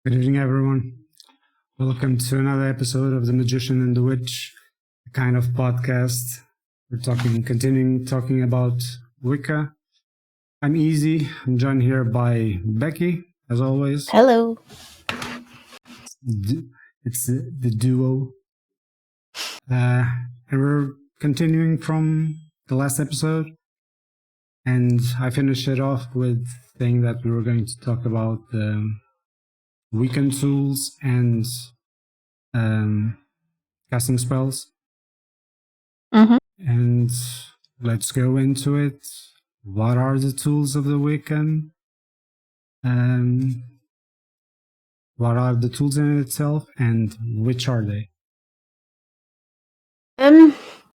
Good evening, everyone. Welcome to another episode of The Magician and the Witch, a kind of podcast. We're continuing talking about Wicca. I'm Easy. I'm joined here by Becky, as always. Hello. It's the duo. And we're continuing from the last episode. And I finished it off with saying that we were going to talk about weekend tools and casting spells. Mm-hmm. And let's go into it. What are the tools of the Wiccan? What are the tools in itself, and which are they?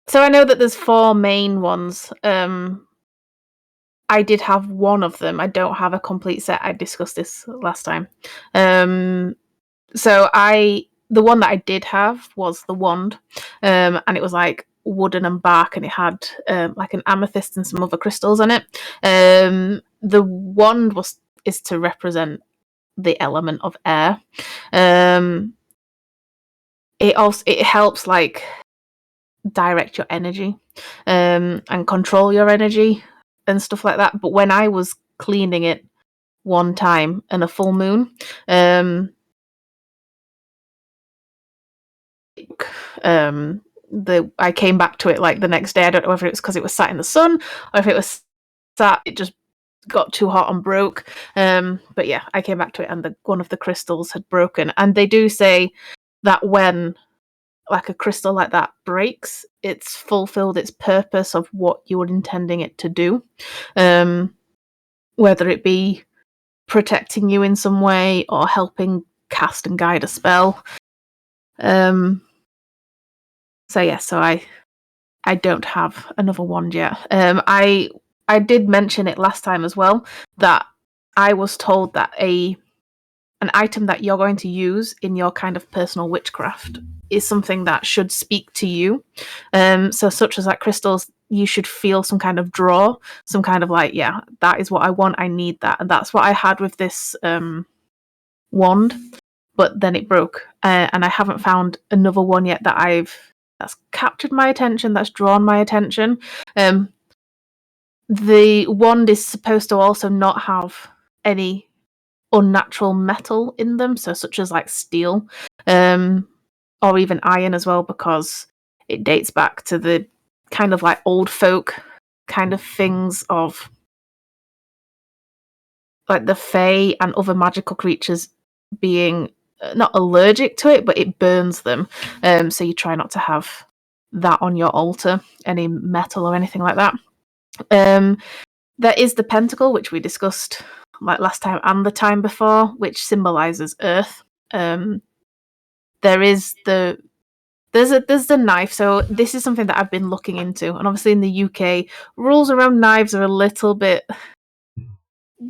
So I know that there's 4 main ones. I did have one of them. I don't have a complete set. I discussed this last time. So the one that I did have was the wand, and it was like wooden and bark, and it had like an amethyst and some other crystals on it. The wand is to represent the element of air. It helps like direct your energy and control your energy and stuff like that. But when I was cleaning it one time in a full moon, I came back to it like the next day. I don't know whether it was because it was sat in the sun or if it was it just got too hot and broke. But yeah, I came back to it and one of the crystals had broken. And they do say that when like a crystal like that breaks, it's fulfilled its purpose of what you were intending it to do, whether it be protecting you in some way or helping cast and guide a spell. So I don't have another wand yet. I did mention it last time as well, that I was told that an item that you're going to use in your kind of personal witchcraft is something that should speak to you. So such as like crystals, you should feel some kind of draw, some kind of like, yeah, that is what I want, I need that. And that's what I had with this wand, but then it broke. And I haven't found another one yet that's captured my attention, that's drawn my attention. The wand is supposed to also not have any unnatural metal in them, so such as like steel, or even iron as well, because it dates back to the kind of like old folk kind of things of like the fae and other magical creatures being not allergic to it, but it burns them. So you try not to have that on your altar, any metal or anything like that. There is the pentacle, which we discussed like last time and the time before, which symbolizes earth. There's the knife. So this is something that I've been looking into, and obviously in the UK, rules around knives are a little bit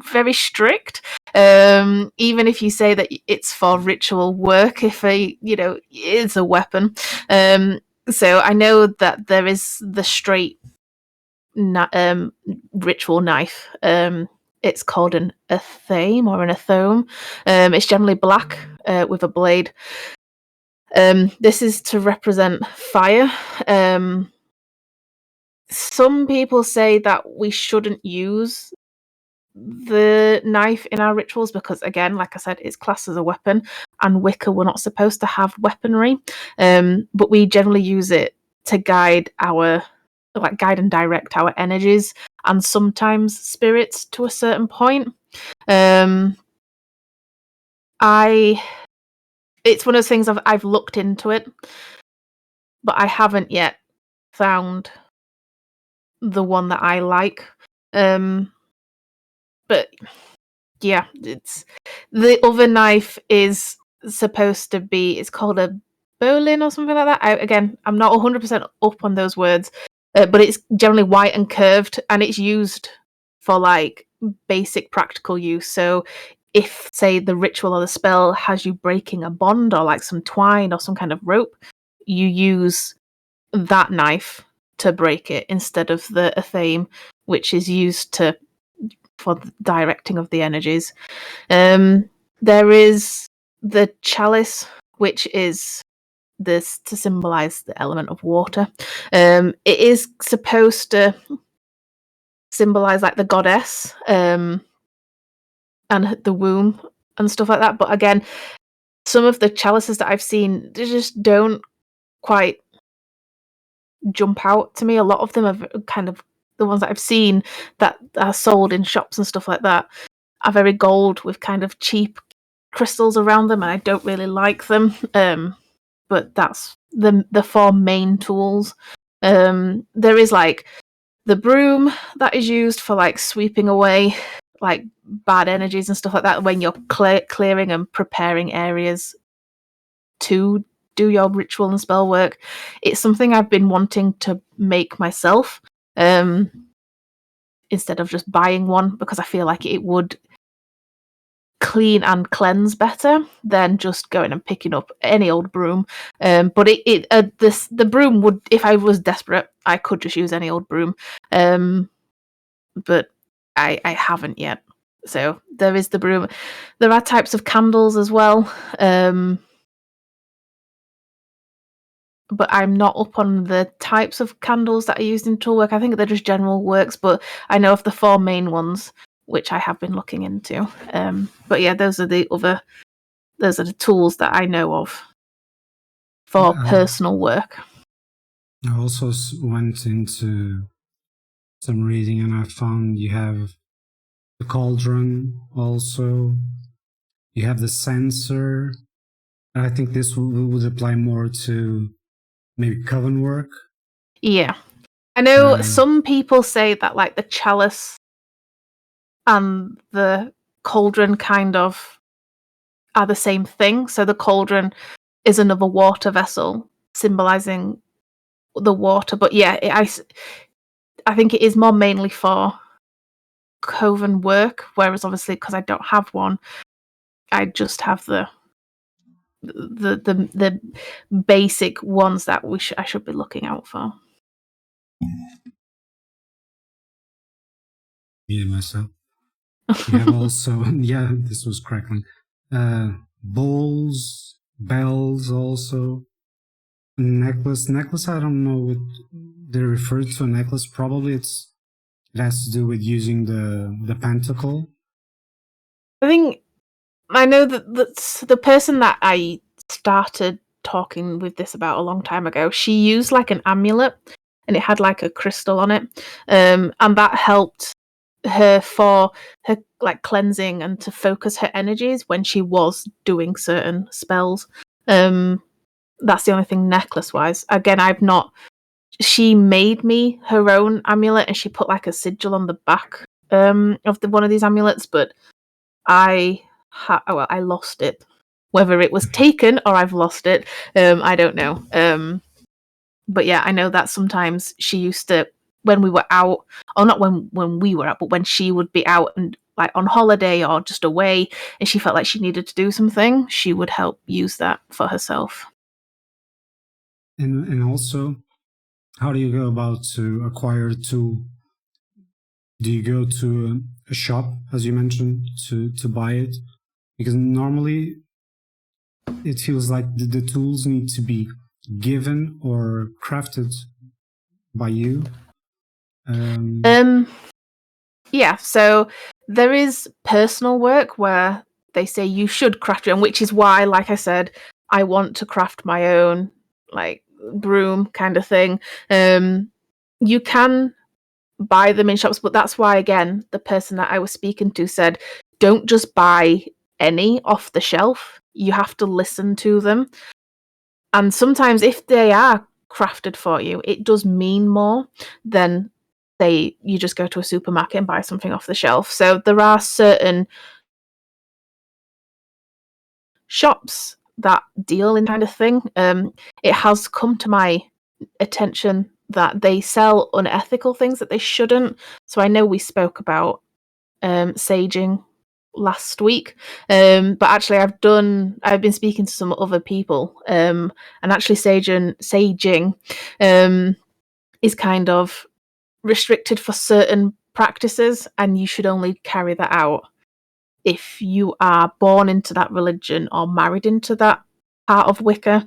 very strict. Even if you say that it's for ritual work, if it's a weapon. So I know that there is the straight ritual knife. It's called an athame or an athome. It's generally black with a blade. This is to represent fire. Some people say that we shouldn't use the knife in our rituals because, again, like I said, it's classed as a weapon, and Wicca, we're not supposed to have weaponry, but we generally use it to guide and direct our energies and sometimes spirits to a certain point. It's one of those things I've looked into it, but I haven't yet found the one that I like. But yeah, it's the other knife is supposed to be, it's called a bowline or something like that. I'm not 100% up on those words, but it's generally white and curved, and it's used for like basic practical use. So if, say, the ritual or the spell has you breaking a bond or like some twine or some kind of rope, you use that knife to break it instead of the athame, which is used for the directing of the energies. There is the chalice, which is this to symbolize the element of water. It is supposed to symbolize like the goddess and the womb and stuff like that. But again, some of the chalices that I've seen, they just don't quite jump out to me. A lot of them are kind of the ones that I've seen that are sold in shops and stuff like that are very gold with kind of cheap crystals around them, and I don't really like them. But that's the four main tools. There is like the broom that is used for like sweeping away like bad energies and stuff like that when you're clearing and preparing areas to do your ritual and spell work. It's something I've been wanting to make myself instead of just buying one, because I feel like it would clean and cleanse better than just going and picking up any old broom. But the broom would, if I was desperate, I could just use any old broom. But I haven't yet. So there is the broom. There are types of candles as well. But I'm not up on the types of candles that are used in toolwork. I think they're just general works, but I know of the four main ones, which I have been looking into. But yeah, those are the tools that I know of for personal work. I also went into some reading and I found you have the Cauldron also. You have the Censer. I think this would apply more to maybe coven work. Yeah. I know some people say that like the chalice and the cauldron kind of are the same thing. So the cauldron is another water vessel symbolizing the water. But yeah, I think it is more mainly for coven work, whereas obviously because I don't have one, I just have the basic ones that I should be looking out for. Yeah, myself. You have also, yeah, this was crackling. Bowls, bells also. Necklace, I don't know what they refer to a necklace. Probably it has to do with using the pentacle. I know that that's the person that I started talking with this about a long time ago. She used like an amulet and it had like a crystal on it. And that helped her for her like cleansing and to focus her energies when she was doing certain spells. That's the only thing necklace wise. Again, she made me her own amulet and she put like a sigil on the back of one of these amulets, but I lost it. Whether it was taken or I've lost it, I don't know. But yeah, I know that sometimes she used to, when we were out, or not when we were out, but when she would be out and like on holiday or just away, and she felt like she needed to do something, she would help use that for herself. And also, how do you go about to acquire a tool? Do you go to a shop, as you mentioned, to buy it? Because normally it feels like the tools need to be given or crafted by you. Yeah, so there is personal work where they say you should craft your own, which is why, like I said, I want to craft my own like broom kind of thing. You can buy them in shops, but that's why again the person that I was speaking to said don't just buy any off the shelf. You have to listen to them. And sometimes if they are crafted for you, it does mean more than say you just go to a supermarket and buy something off the shelf. So there are certain shops that deal in kind of thing. It has come to my attention that they sell unethical things that they shouldn't. So I know we spoke about saging last week, but actually I've been speaking to some other people, and actually saging is kind of restricted for certain practices, and you should only carry that out if you are born into that religion or married into that part of Wicca.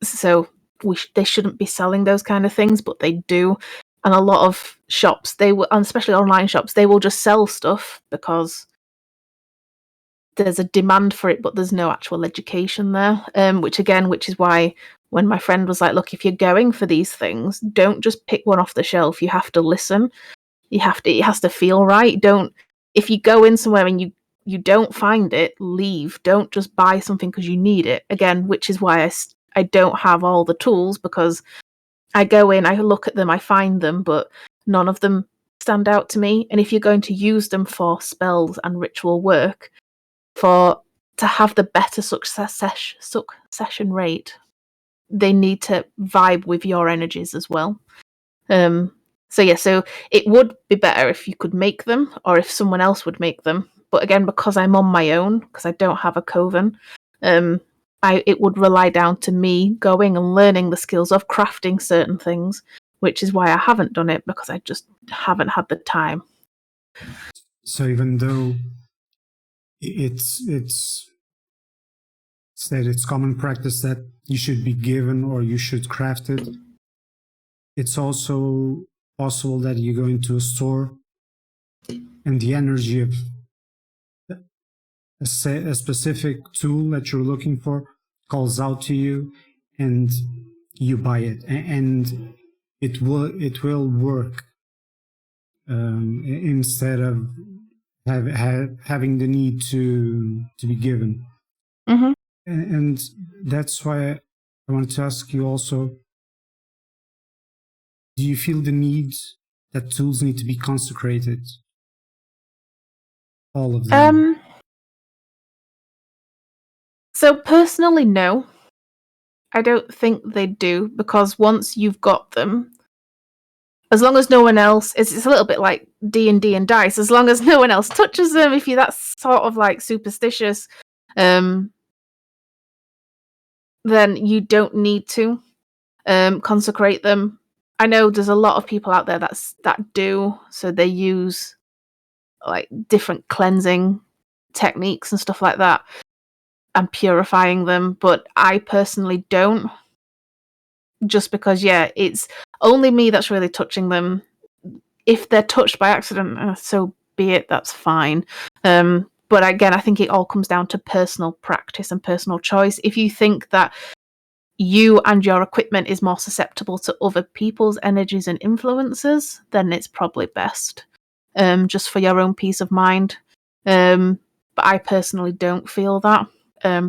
So they shouldn't be selling those kind of things, but they do. And a lot of shops, they will, and especially online shops, they will just sell stuff because there's a demand for it, but there's no actual education there. Which is why when my friend was like, "Look, if you're going for these things, don't just pick one off the shelf. You have to listen. It has to feel right. Don't if you go in somewhere and you don't find it, leave. Don't just buy something because you need it." Again, which is why I don't have all the tools, because I go in, I look at them, I find them, but none of them stand out to me. And if you're going to use them for spells and ritual work, to have the better succession rate, they need to vibe with your energies as well. So it would be better if you could make them, or if someone else would make them. But again, because I'm on my own, because I don't have a coven, it would rely down to me going and learning the skills of crafting certain things, which is why I haven't done it, because I just haven't had the time. So even though it's said it's common practice that you should be given or you should craft it, it's also possible that you go into a store and the energy of a specific tool that you're looking for calls out to you and you buy it, and it will work instead of having the need to be given. Mm-hmm. And that's why I wanted to ask you also, do you feel the need that tools need to be consecrated? All of them? So personally, no. I don't think they do, because once you've got them, as long as no one else, it's a little bit like D&D and dice, as long as no one else touches them, if you're that sort of like superstitious, then you don't need to consecrate them. I know there's a lot of people out there that do, so they use like different cleansing techniques and stuff like that and purifying them, but I personally don't, just because it's only me that's really touching them. If they're touched by accident, so be it, that's fine. But again, I think it all comes down to personal practice and personal choice. If you think that you and your equipment is more susceptible to other people's energies and influences, then it's probably best, just for your own peace of mind. But I personally don't feel that.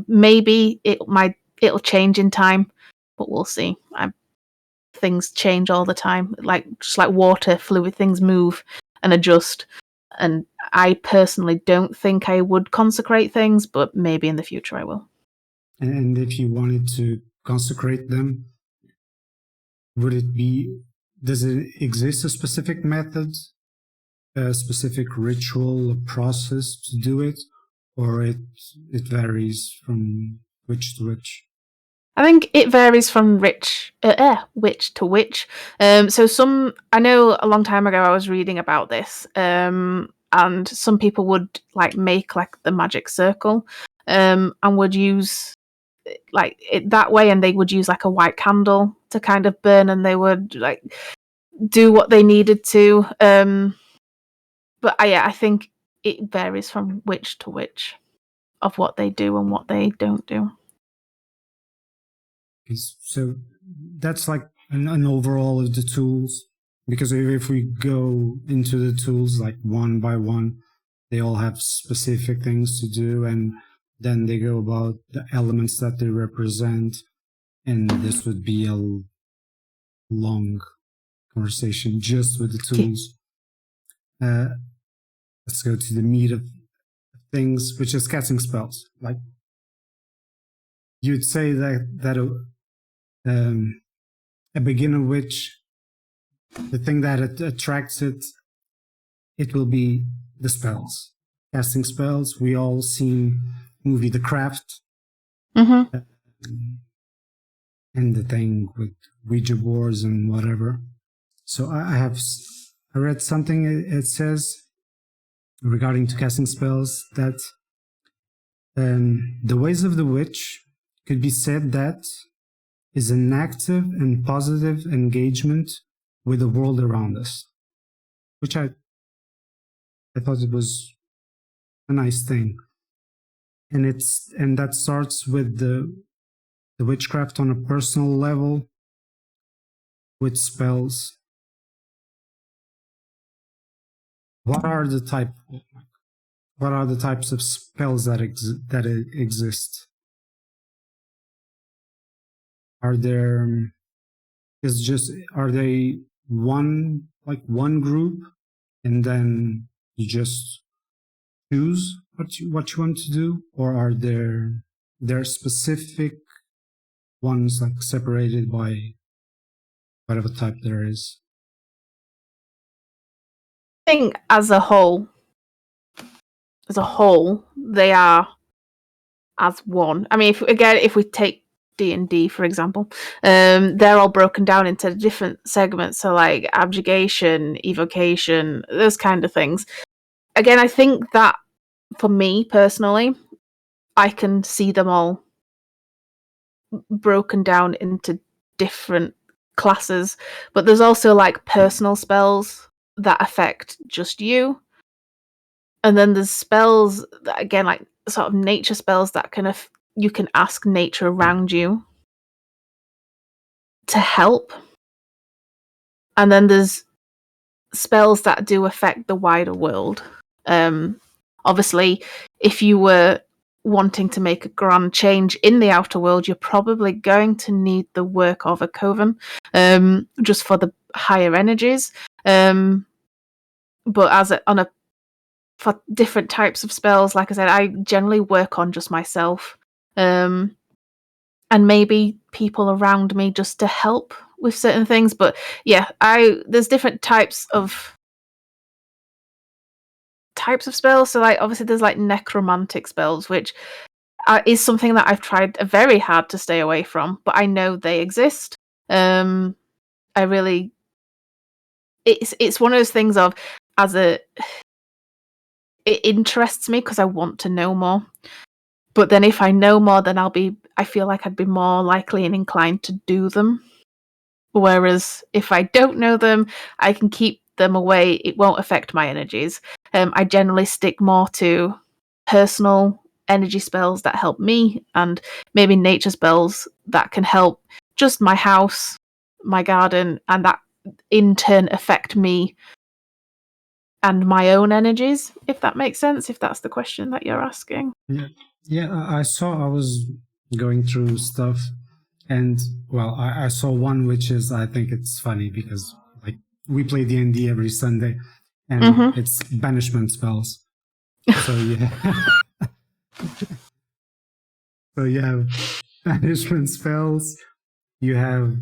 Maybe it'll change in time, but we'll see. Things change all the time, just like water, fluid, things move and adjust. And I personally don't think I would consecrate things, but maybe in the future I will. And if you wanted to consecrate them, does it exist a specific method, a specific ritual, a process to do it, or it varies from witch to witch? I think it varies from witch to witch. So I know a long time ago I was reading about this, and some people would make the magic circle, and would use it that way, and they would use a white candle to kind of burn, and they would do what they needed to. But I think it varies from witch to witch of what they do and what they don't do. So that's like an overall of the tools, because if we go into the tools one by one, they all have specific things to do, and then they go about the elements that they represent, and this would be a long conversation just with the tools. Let's go to the meat of things, which is casting spells. You'd say that a beginner witch, the thing that attracts it will be the spells, casting spells. We all seen movie The Craft, mm-hmm. And the thing with Ouija boards and whatever. So I read something. It says regarding to casting spells that the ways of the witch could be said that is an active and positive engagement with the world around us, which I thought it was a nice thing. And that starts with the witchcraft on a personal level with spells. What are the types of spells that exist? Are they one group, and then you just choose what you want to do, or are there specific ones like separated by whatever type there is? I think as a whole, they are as one. I mean, if we take D&D, for example, they're all broken down into different segments. So like abjugation, evocation, those kind of things. Again, I think that for me personally, I can see them all broken down into different classes. But there's also like personal spells that affect just you. And then there's spells that, again, like sort of nature spells that you can ask nature around you to help. And then there's spells that do affect the wider world. Obviously, if you were wanting to make a grand change in the outer world, you're probably going to need the work of a coven, just for the higher energies. But for different types of spells, like I said, I generally work on just myself, and maybe people around me just to help with certain things. But yeah, there's different types of spells. So like obviously there's like necromantic spells, which is something that I've tried very hard to stay away from, but I know they exist. It's one of those things of it interests me because I want to know more. But then if I know more, then I feel like I'd be more likely and inclined to do them. Whereas if I don't know them, I can keep them away. It won't affect my energies. I generally stick more to personal energy spells that help me, and maybe nature spells that can help just my house, my garden, and that in turn affect me and my own energies, if that makes sense, if that's the question that you're asking. Yeah, I was going through stuff, and well, I saw one which is, I think it's funny because like we play D&D every Sunday, and it's banishment spells. So yeah, so you have banishment spells, you have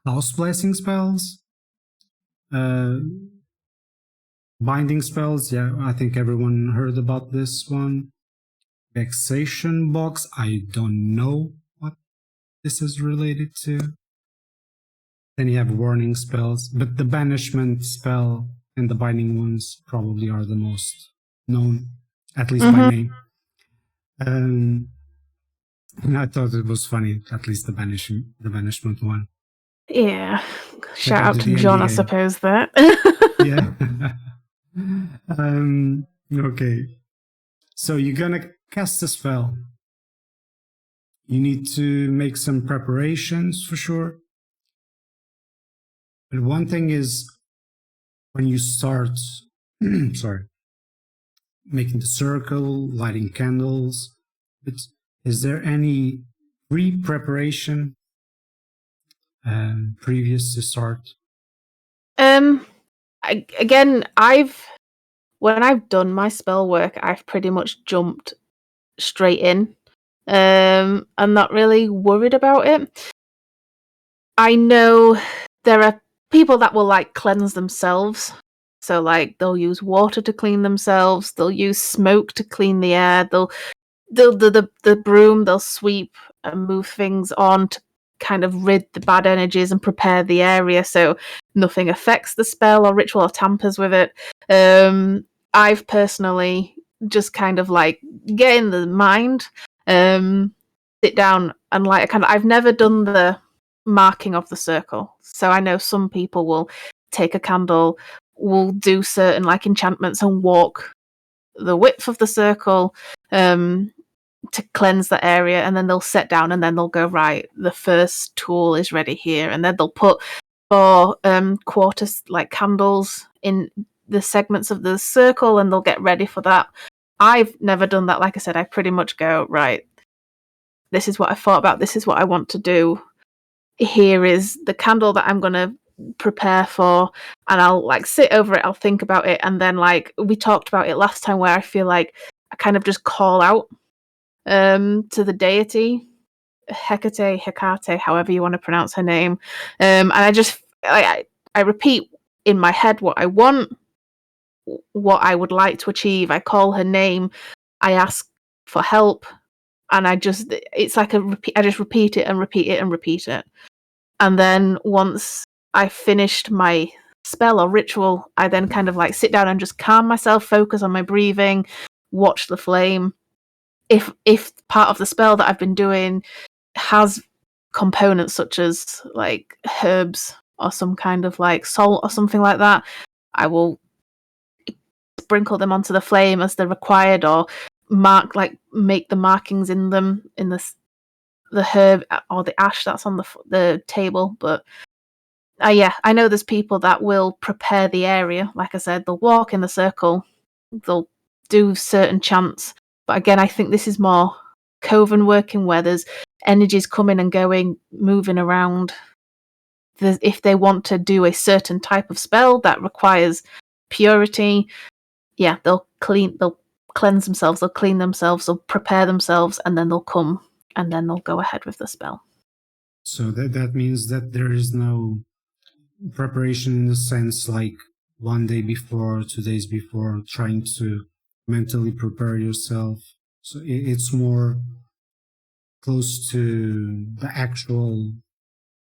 house blessing spells, binding spells. Yeah, I think everyone heard about this one. Vexation box. I don't know what this is related to. Then you have warning spells, but the banishment spell and the binding ones probably are the most known, at least by name. And I thought it was funny, at least the banishment one. Yeah. Shout out to John, I suppose, that. Yeah. Okay. So you're gonna cast a spell. You need to make some preparations for sure. But one thing is, when you start, making the circle, lighting candles, but is there any pre-preparation previous to start? When I've done my spell work, I've pretty much jumped straight in. I'm not really worried about it. I know there are people that will like cleanse themselves. So like they'll use water to clean themselves, they'll use smoke to clean the air, they'll the broom, they'll sweep and move things on to kind of rid the bad energies and prepare the area so nothing affects the spell or ritual or tampers with it. I've personally just kind of like get in the mind, sit down and like I've never done the marking of the circle. So I know some people will take a candle, will do certain like enchantments and walk the width of the circle to cleanse the area, and then they'll sit down and then they'll go, right, the first tool is ready here, and then they'll put 4 quarter like candles in the segments of the circle and they'll get ready for that. I've never done that. Like I said, I pretty much go, right, this is what I thought about, this is what I want to do, here is the candle that I'm going to prepare for, and I'll like sit over it, I'll think about it, and then like we talked about it last time where I feel like I kind of just call out to the deity, Hecate, however you want to pronounce her name, and I repeat in my head what I want, what I would like to achieve. I call her name, I ask for help, and it's like I just repeat it and repeat it and repeat it. And then once I finished my spell or ritual, I then kind of like sit down and just calm myself, focus on my breathing, watch the flame. If part of the spell that I've been doing has components such as like herbs or some kind of like salt or something like that, I will sprinkle them onto the flame as they're required, or make the markings in them in the herb or the ash that's on the table. But yeah, I know there's people that will prepare the area. Like I said, they'll walk in the circle, they'll do certain chants. But again, I think this is more coven working, where there's energies coming and going, moving around. If they want to do a certain type of spell that requires purity, yeah, they'll cleanse themselves, they'll clean themselves, they'll prepare themselves, and then they'll come and then they'll go ahead with the spell. So that means that there is no preparation in the sense like 1 day before, 2 days before, trying to mentally prepare yourself. So it's more close to the actual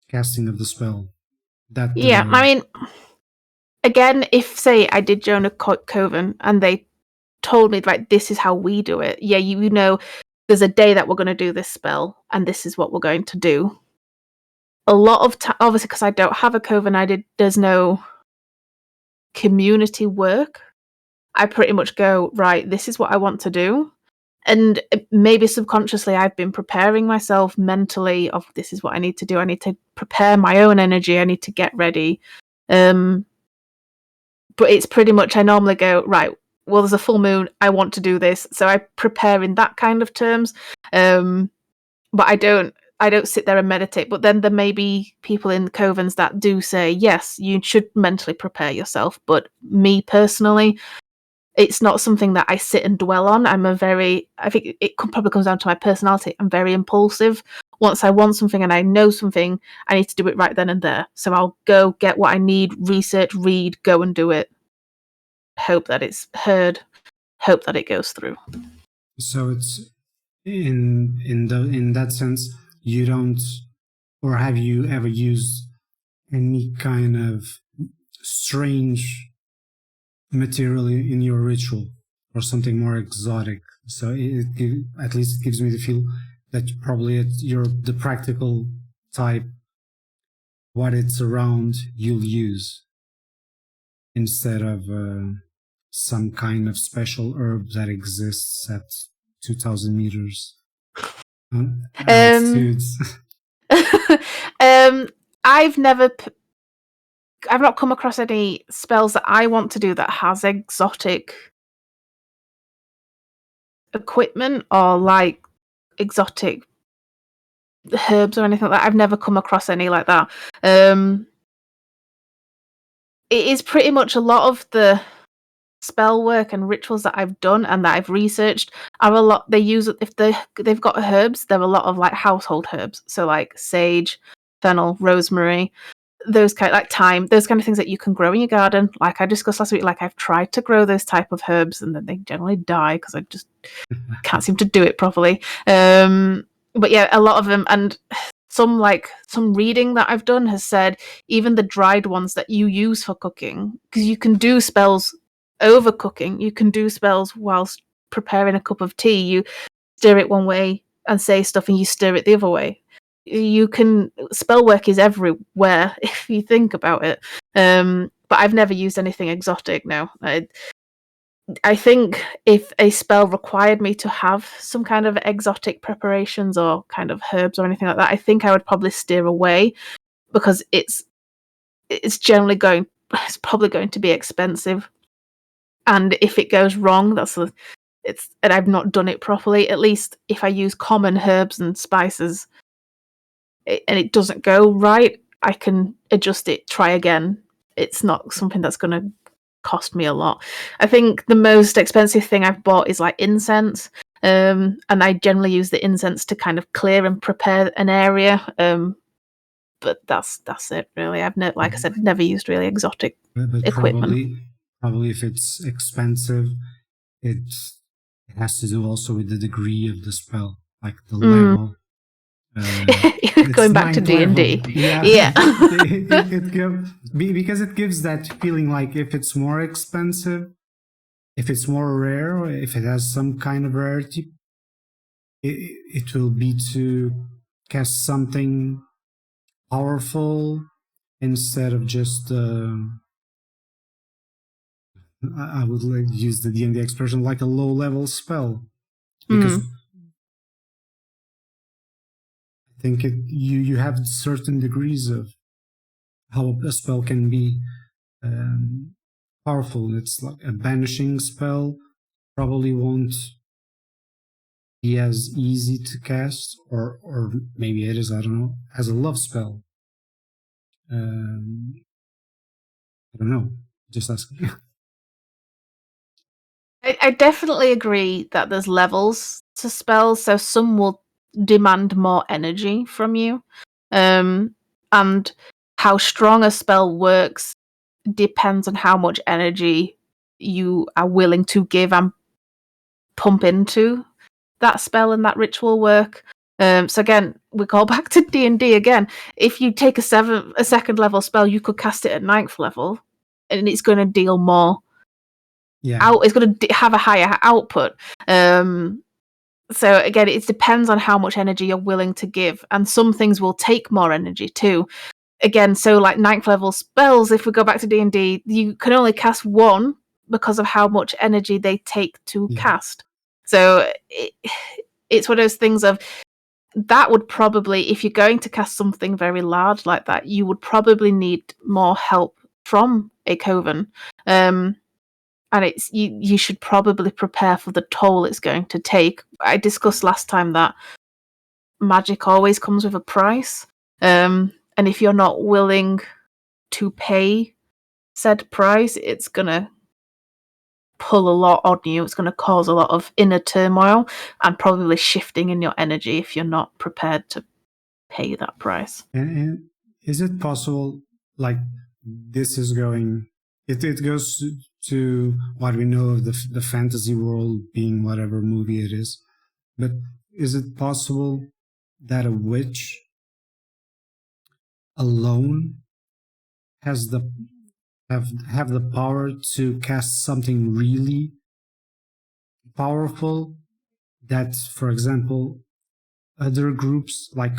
casting of the spell. Yeah, I mean, again, if say I did join a coven and they told me, right, this is how we do it. Yeah, you know, there's a day that we're going to do this spell and this is what we're going to do. A lot of time, obviously, because I don't have a coven, there's no community work. I pretty much go, right, this is what I want to do. And maybe subconsciously I've been preparing myself mentally of this is what I need to do. I need to prepare my own energy. I need to get ready. But it's pretty much, I normally go, right, well, there's a full moon, I want to do this. So I prepare in that kind of terms. But I don't sit there and meditate. But then there may be people in the covens that do say, yes, you should mentally prepare yourself. But me personally, it's not something that I sit and dwell on. I think it probably comes down to my personality. I'm very impulsive. Once I want something and I know something, I need to do it right then and there. So I'll go get what I need, research, read, go and do it. Hope that it's heard. Hope that it goes through. So it's in that sense, you don't, or have you ever used any kind of strange material in your ritual, or something more exotic? So at least it gives me the feel that probably you're the practical type. What it's around, you'll use instead of some kind of special herb that exists at 2,000 meters altitudes. I've not come across any spells that I want to do that has exotic equipment or like exotic herbs or anything like that. I've never come across any like that. It is pretty much a lot of the spell work and rituals that I've done and that I've researched are a lot. They use, if they've got herbs, they're a lot of like household herbs. So like sage, fennel, rosemary, those kind, like thyme, those kind of things that you can grow in your garden. Like I discussed last week, like I've tried to grow those type of herbs and then they generally die because I just can't seem to do it properly. But yeah, a lot of them, and some reading that I've done has said even the dried ones that you use for cooking, because you can do spells overcooking. You can do spells whilst preparing a cup of tea. You stir it one way and say stuff, and you stir it the other way. You can spell work is everywhere if you think about it. But I've never used anything exotic. No, I think if a spell required me to have some kind of exotic preparations or kind of herbs or anything like that, I think I would probably steer away, because it's probably going to be expensive, and if it goes wrong, and I've not done it properly. At least if I use common herbs and spices, and it doesn't go right, I can adjust it, try again. It's not something that's going to cost me a lot. I think the most expensive thing I've bought is like incense, and I generally use the incense to kind of clear and prepare an area. But that's it really. I've like I said, never used really exotic but equipment. Probably if it's expensive, it has to do also with the degree of the spell, like the level. Going back to D&D. Yeah. Because it gives that feeling like if it's more expensive, if it's more rare, or if it has some kind of rarity, it will be to cast something powerful instead of just I would like to use the D&D expression, like a low-level spell, because I think you have certain degrees of how a spell can be powerful. It's like a banishing spell probably won't be as easy to cast, or maybe it is, I don't know, as a love spell. I don't know, just asking. I definitely agree that there's levels to spells, so some will demand more energy from you. And how strong a spell works depends on how much energy you are willing to give and pump into that spell and that ritual work. So again, we call back to D&D again. If you take a second level spell, you could cast it at 9th level, and it's going to deal more. Yeah. It's going to have a higher output. So again, it depends on how much energy you're willing to give, and some things will take more energy too. Again, so like 9th level spells, if we go back to D&D, you can only cast one because of how much energy they take to cast. So it's one of those things of that would probably, if you're going to cast something very large like that, you would probably need more help from a coven. And you should probably prepare for the toll it's going to take. I discussed last time that magic always comes with a price. And if you're not willing to pay said price, it's going to pull a lot on you. It's going to cause a lot of inner turmoil and probably shifting in your energy if you're not prepared to pay that price. And is it possible, like, this is going, it goes to what we know of the fantasy world being whatever movie it is, but is it possible that a witch alone has have the power to cast something really powerful that, for example, other groups, like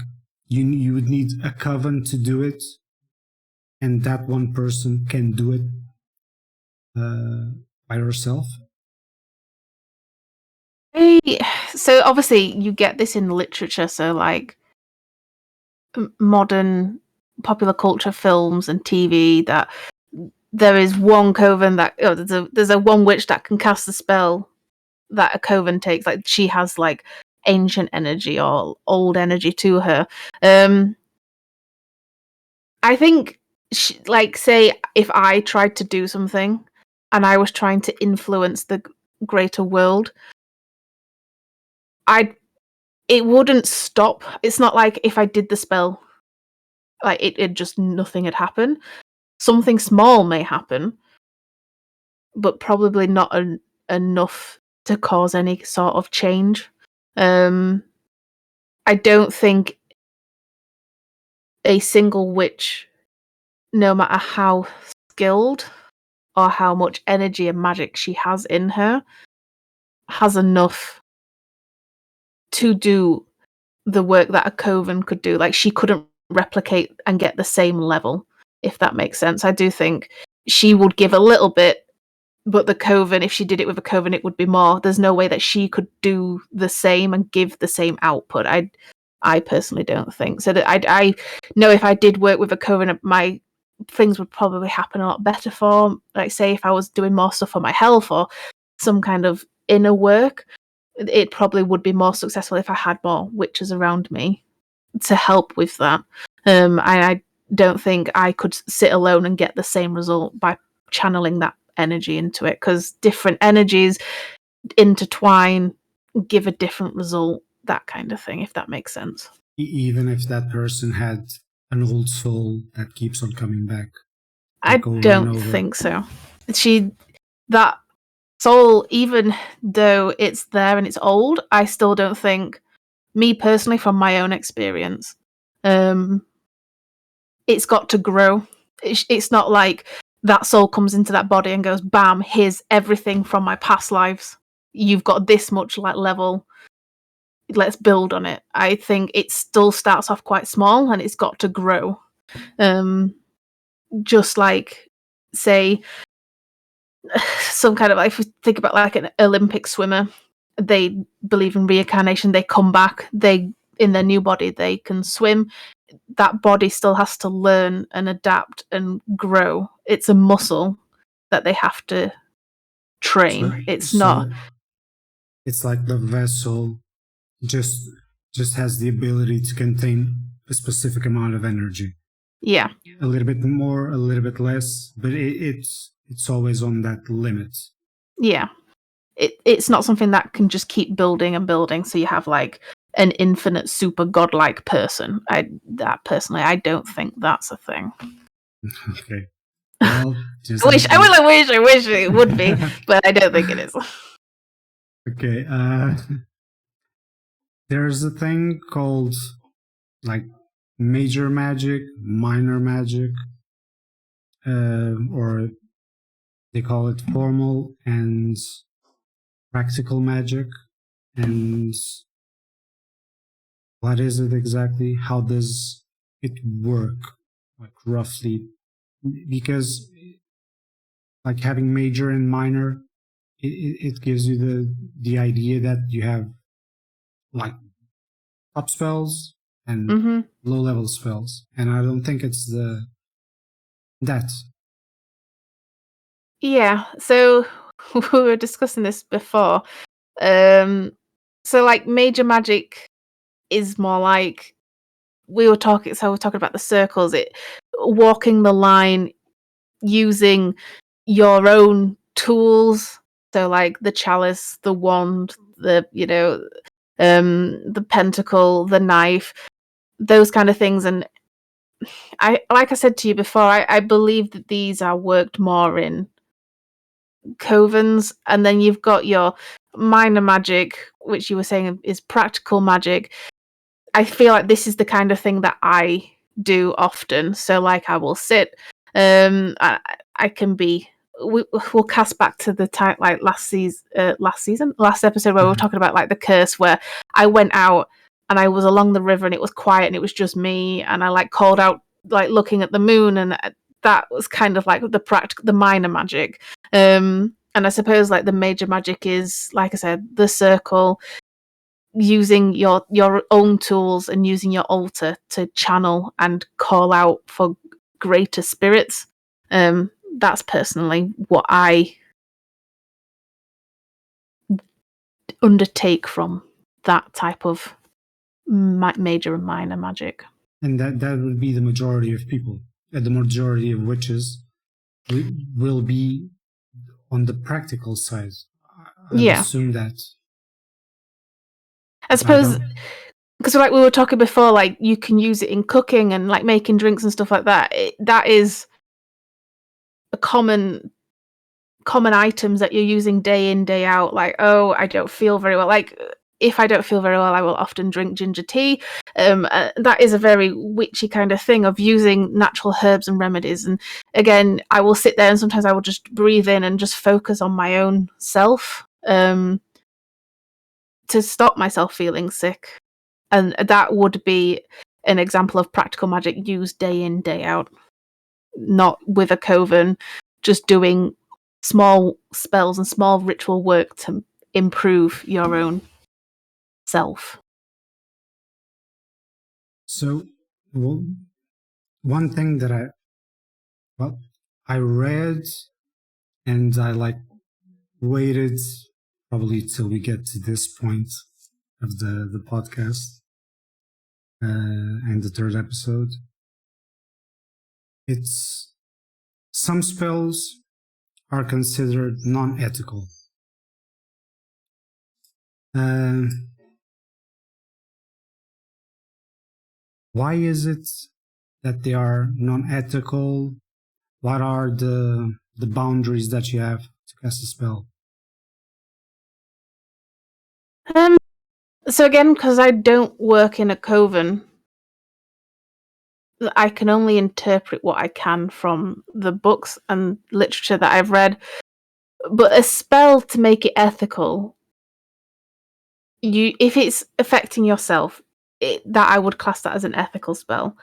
you would need a coven to do it, and that one person can do it by herself? So obviously you get this in literature, so like modern popular culture films and TV, that there is one coven that there's a one witch that can cast a spell that a coven takes. Like she has like ancient energy or old energy to her. I think like, say if I tried to do something and I was trying to influence the greater world, it wouldn't stop. It's not like if I did the spell, like it just nothing had happened. Something small may happen, but probably not enough to cause any sort of change. I don't think a single witch, no matter how skilled, or how much energy and magic she has in her has enough to do the work that a coven could do. Like, she couldn't replicate and get the same level, if that makes sense. I do think she would give a little bit, but the coven, if she did it with a coven, it would be more. There's no way that she could do the same and give the same output. I personally don't think so. That I know if I did work with a coven, my things would probably happen a lot better for, like, say if I was doing more stuff for my health or some kind of inner work, it probably would be more successful if I had more witches around me to help with that. I don't think I could sit alone and get the same result by channeling that energy into it, because different energies intertwine, give a different result, that kind of thing, if that makes sense. Even if that person had an old soul that keeps on coming back. I don't think so. That soul, even though it's there and it's old, I still don't think, me personally, from my own experience, it's got to grow. It's not like that soul comes into that body and goes, bam, here's everything from my past lives. You've got this much level. Let's build on it. I think it still starts off quite small and it's got to grow. Just like, say, some kind of, like, if we think about like an Olympic swimmer, they believe in reincarnation, they come back, in their new body, they can swim. That body still has to learn and adapt and grow. It's a muscle that they have to train. It's like the vessel just has the ability to contain a specific amount of energy. Yeah. A little bit more, a little bit less, but it's always on that limit. Yeah. It's not something that can just keep building and building, so you have like an infinite super godlike person. I don't think that's a thing. Okay. Well, I wish it would be, but I don't think it is. Okay. There's a thing called like major magic, minor magic, or they call it formal and practical magic. And what is it exactly? How does it work, like roughly? Because like having major and minor, it gives you the idea that you have like top spells and low level spells, and I don't think it's that. Yeah, so we were discussing this before. So like major magic is more like, we're talking about the circles, it walking the line using your own tools. So like the chalice, the wand, the pentacle, the knife, those kind of things. And like I said to you before, I believe that these are worked more in covens, and then you've got your minor magic, which you were saying is practical magic. I feel like this is the kind of thing that I do often. So like I will sit, I can be, we'll cast back to the time like last episode where we were talking about like the curse, where I went out and I was along the river and it was quiet and it was just me, and I like called out like looking at the moon, and that was kind of like the minor magic. And I suppose like the major magic is, like I said, the circle, using your own tools and using your altar to channel and call out for greater spirits. That's personally what I undertake from that type of major and minor magic. And that would be the majority of people. The majority of witches will be on the practical side. I assume that. I suppose, because like we were talking before, like you can use it in cooking and like making drinks and stuff like that. That is a common items that you're using day in, day out. Like, oh, I don't feel very well. Like, if I don't feel very well, I will often drink ginger tea. That is a very witchy kind of thing of using natural herbs and remedies. And again, I will sit there and sometimes I will just breathe in and just focus on my own self to stop myself feeling sick. And that would be an example of practical magic used day in, day out. Not with a coven, just doing small spells and small ritual work to improve your own self. So, one thing that I read, and I waited probably till we get to this point of the podcast and the third episode. It's some spells are considered non-ethical. Why is it that they are non-ethical? What are the boundaries that you have to cast a spell? So again, because I don't work in a coven, I can only interpret what I can from the books and literature that I've read. But a spell, to make it ethical, if it's affecting yourself, that I would class that as an ethical spell.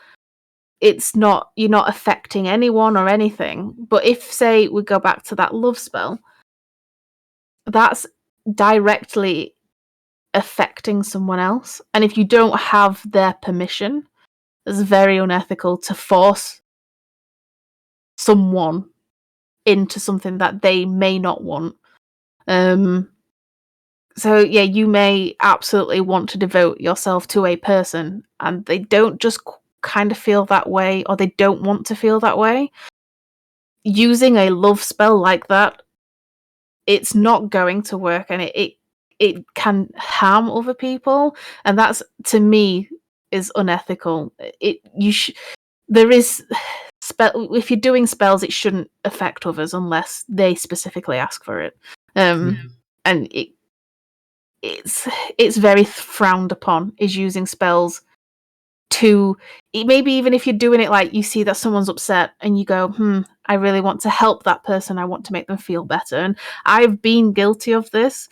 It's not, you're not affecting anyone or anything. But if, say, we go back to that love spell, that's directly affecting someone else. And if you don't have their permission, it's very unethical to force someone into something that they may not want. So yeah, you may absolutely want to devote yourself to a person and they don't just kind of feel that way, or they don't want to feel that way. Using a love spell like that, it's not going to work, and it can harm other people, and that's, to me, is unethical. There is if you're doing spells, it shouldn't affect others unless they specifically ask for it. And it's very frowned upon, is using spells to, maybe even if you're doing it like you see that someone's upset and you go, I really want to help that person, I want to make them feel better. And I've been guilty of this.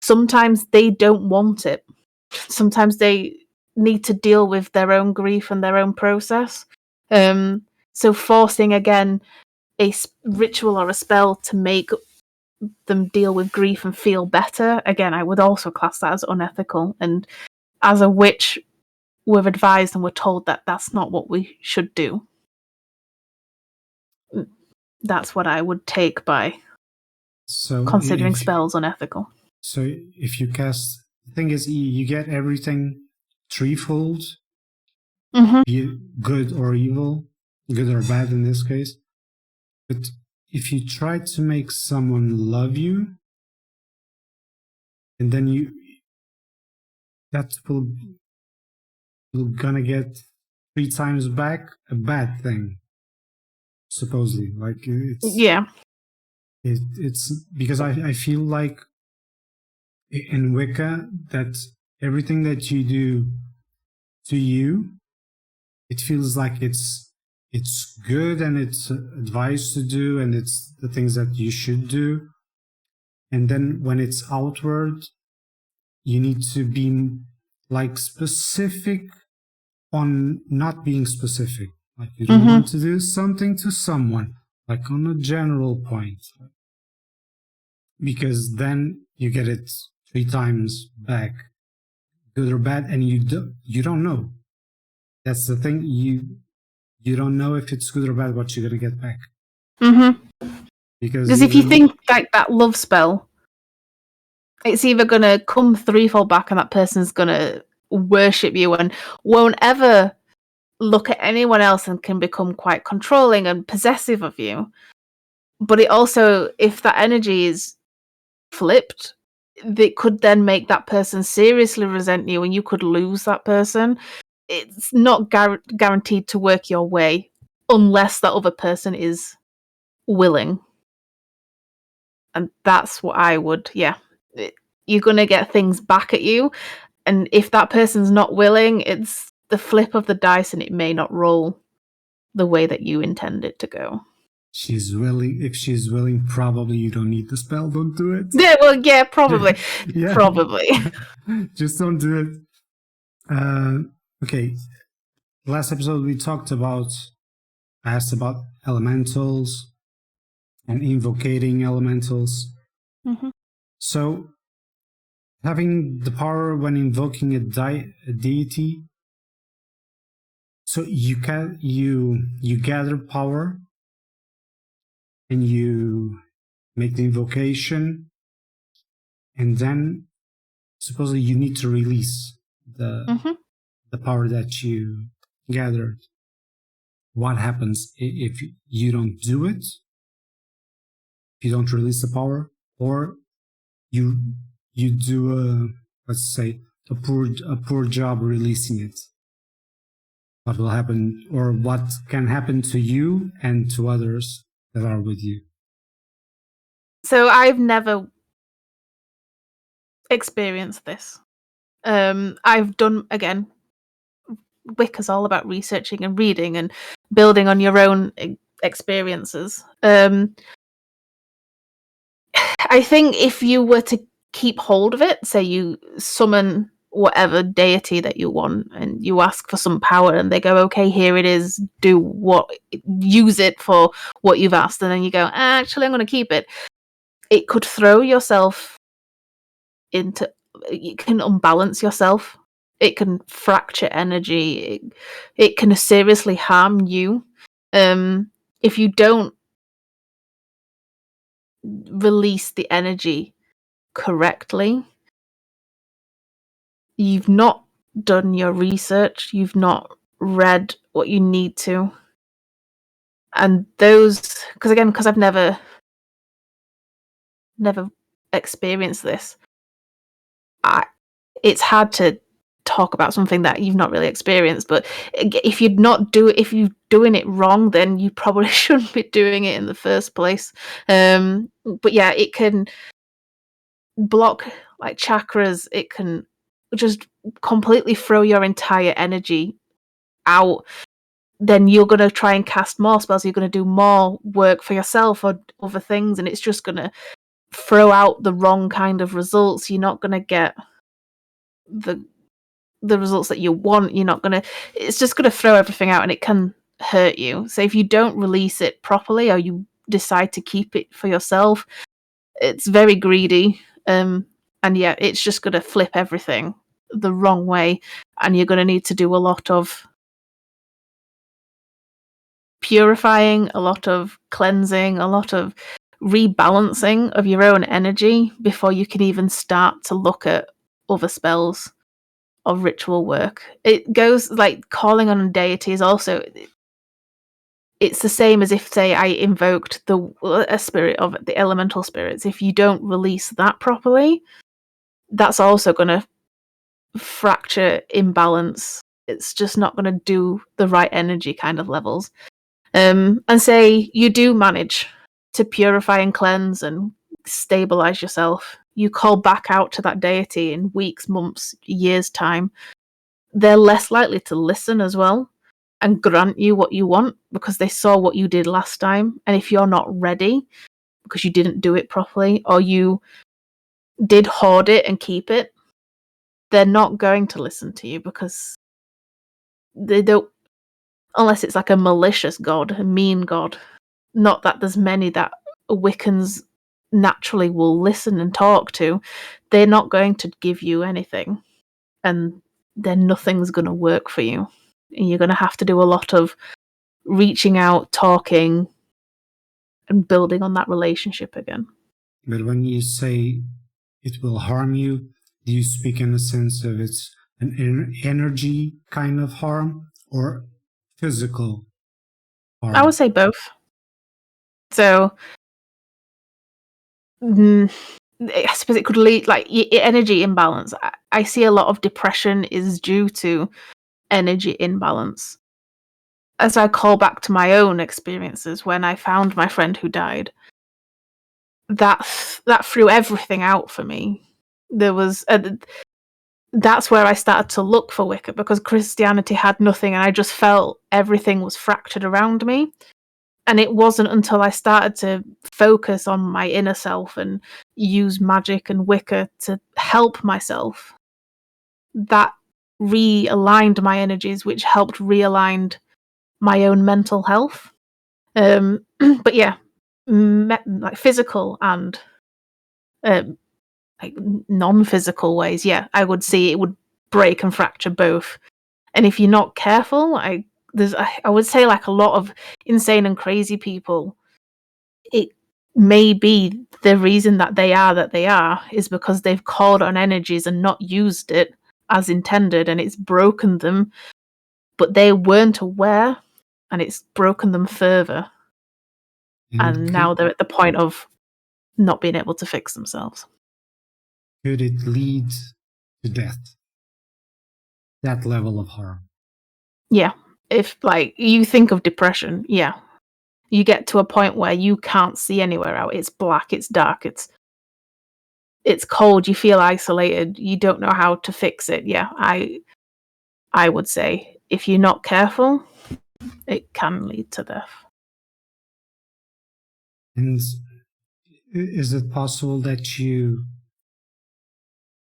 Sometimes they don't want it. Sometimes they need to deal with their own grief and their own process. So forcing, again, a ritual or a spell to make them deal with grief and feel better, again, I would also class that as unethical. And as a witch, we're advised and we're told that that's not what we should do. That's what I would take by considering spells unethical. So if you cast, the thing is, you get everything threefold, be it good or evil, good or bad in this case. But if you try to make someone love you, and then you're gonna get 3 times back a bad thing, supposedly. Like, it's because I feel like in Wicca that everything that you do to you, it feels like it's good and it's advised to do and it's the things that you should do. And then when it's outward, you need to be like specific on not being specific. Like, you don't want to do something to someone, like on a general point, because then you get it 3 times back, good or bad, and you don't know. That's the thing. You don't know if it's good or bad what you're gonna get back. Because if you think like that love spell, it's either gonna come threefold back and that person's gonna worship you and won't ever look at anyone else and can become quite controlling and possessive of you. But it also, if that energy is flipped, it could then make that person seriously resent you and you could lose that person. It's not guaranteed to work your way unless that other person is willing. And that's what I would, you're going to get things back at you. And if that person's not willing, it's the flip of the dice and it may not roll the way that you intend it to go. She's willing. If she's willing, probably you don't need the spell. Don't do it. Yeah, well, yeah, probably. Yeah. Probably. Just don't do it. Okay. Last episode we talked about, I asked about elementals and invocating elementals. Mm-hmm. So, having the power when invoking a deity, so you gather power and you make the invocation, and then supposedly you need to release the power that you gathered. What happens if you don't do it? If you don't release the power, or you do let's say a poor job releasing it? What will happen, or what can happen to you and to others that are with you? So I've never experienced this. I've done, again, Wicca's all about researching and reading and building on your own experiences. I think if you were to keep hold of it, say you summon whatever deity that you want and you ask for some power and they go, okay, here it is, use it for what you've asked, and then you go, actually I'm going to keep it. It could throw yourself into, you can unbalance yourself. It can fracture energy. It can seriously harm you. If you don't release the energy correctly, you've not done your research, you've not read what you need to. And those, because I've never experienced this, it's hard to talk about something that you've not really experienced. But if you're doing it wrong, then you probably shouldn't be doing it in the first place. But yeah, it can block like chakras. It can just completely throw your entire energy out. Then you're going to try and cast more spells. You're going to do more work for yourself or other things, and it's just going to throw out the wrong kind of results. You're not going to get the results that you want. It's just going to throw everything out, and it can hurt you. So if you don't release it properly, or you decide to keep it for yourself, it's very greedy. And yeah, it's just going to flip everything the wrong way, and you're going to need to do a lot of purifying, a lot of cleansing, a lot of rebalancing of your own energy before you can even start to look at other spells or ritual work. It goes like calling on deities also. It's the same as if, say, I invoked a spirit of the elemental spirits. If you don't release that properly, that's also going to fracture imbalance. It's just not going to do the right energy kind of levels. And say you do manage to purify and cleanse and stabilize yourself. You call back out to that deity in weeks, months, years' time. They're less likely to listen as well and grant you what you want because they saw what you did last time. And if you're not ready because you didn't do it properly, or you did hoard it and keep it, they're not going to listen to you because they don't, unless it's like a malicious god, a mean god. Not that there's many that Wiccans naturally will listen and talk to. They're not going to give you anything, and then nothing's going to work for you. And you're going to have to do a lot of reaching out, talking, and building on that relationship again. But when you say it will harm you, do you speak in the sense of it's an energy kind of harm or physical harm? I would say both. So, I suppose it could lead, like, energy imbalance. I see a lot of depression is due to energy imbalance. As I call back to my own experiences when I found my friend who died, that threw everything out for me. There was that's where I started to look for Wicca, because Christianity had nothing, and I just felt everything was fractured around me. And it wasn't until I started to focus on my inner self and use magic and Wicca to help myself that realigned my energies, which helped realign my own mental health. But yeah, like physical and like non-physical ways, yeah, I would see it would break and fracture both. And if you're not careful, I would say, like, a lot of insane and crazy people, it may be the reason that they are is because they've called on energies and not used it as intended, and it's broken them, but they weren't aware, and it's broken them further. And now they're at the point of not being able to fix themselves. Could it lead to death? That level of harm? Yeah. If, like, you think of depression, yeah. You get to a point where you can't see anywhere out. It's black, it's dark, it's cold, you feel isolated, you don't know how to fix it. Yeah, I would say if you're not careful, it can lead to death. And is it possible that you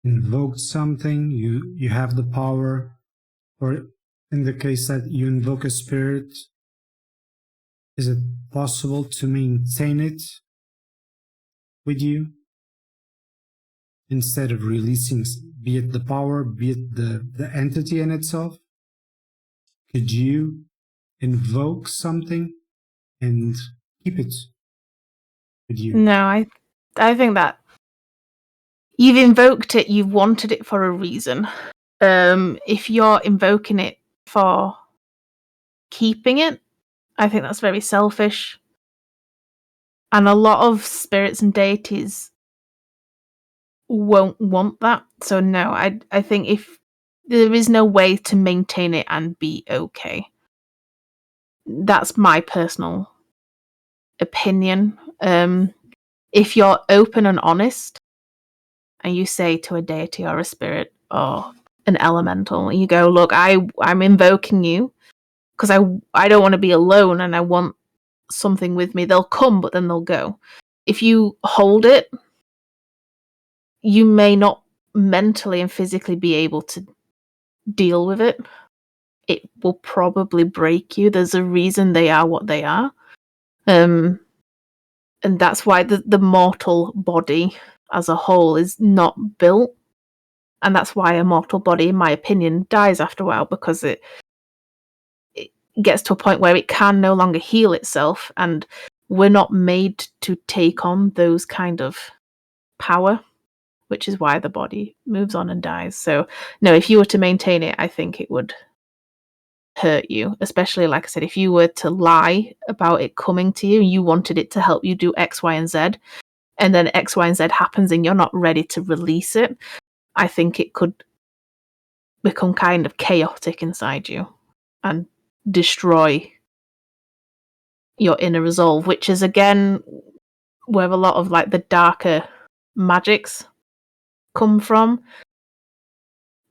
invoked something, you have the power, or in the case that you invoke a spirit, is it possible to maintain it with you instead of releasing, be it the power, be it the entity in itself? Could you invoke something and keep it with you? No, I think that you've invoked it, you've wanted it for a reason. If you're invoking it for keeping it, I think that's very selfish. And a lot of spirits and deities won't want that. So no, I think if there is no way to maintain it and be okay. That's my personal opinion. If you're open and honest, and you say to a deity or a spirit or an elemental, you go, look, I'm invoking you because I don't want to be alone and I want something with me. They'll come, but then they'll go. If you hold it, you may not mentally and physically be able to deal with it. It will probably break you. There's a reason they are what they are. And that's why the mortal body as a whole is not built. And that's why a mortal body, in my opinion, dies after a while, because it gets to a point where it can no longer heal itself, and we're not made to take on those kind of power, which is why the body moves on and dies. So, no, if you were to maintain it, I think it would hurt you, especially, like I said, if you were to lie about it coming to you, you wanted it to help you do X, Y, and Z, and then X, Y, and Z happens and you're not ready to release it, I think it could become kind of chaotic inside you and destroy your inner resolve, which is, again, where a lot of, like, the darker magics come from.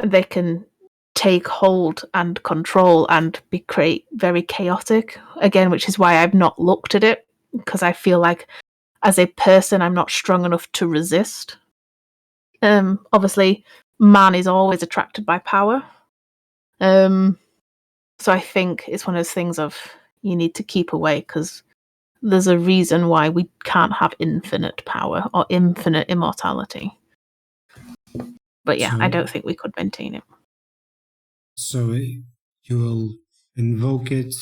They can take hold and control and create very chaotic, again, which is why I've not looked at it, because I feel like as a person I'm not strong enough to resist. Obviously man is always attracted by power, so I think it's one of those things of you need to keep away, because there's a reason why we can't have infinite power or infinite immortality. But yeah, I don't think we could maintain it. So you will invoke it,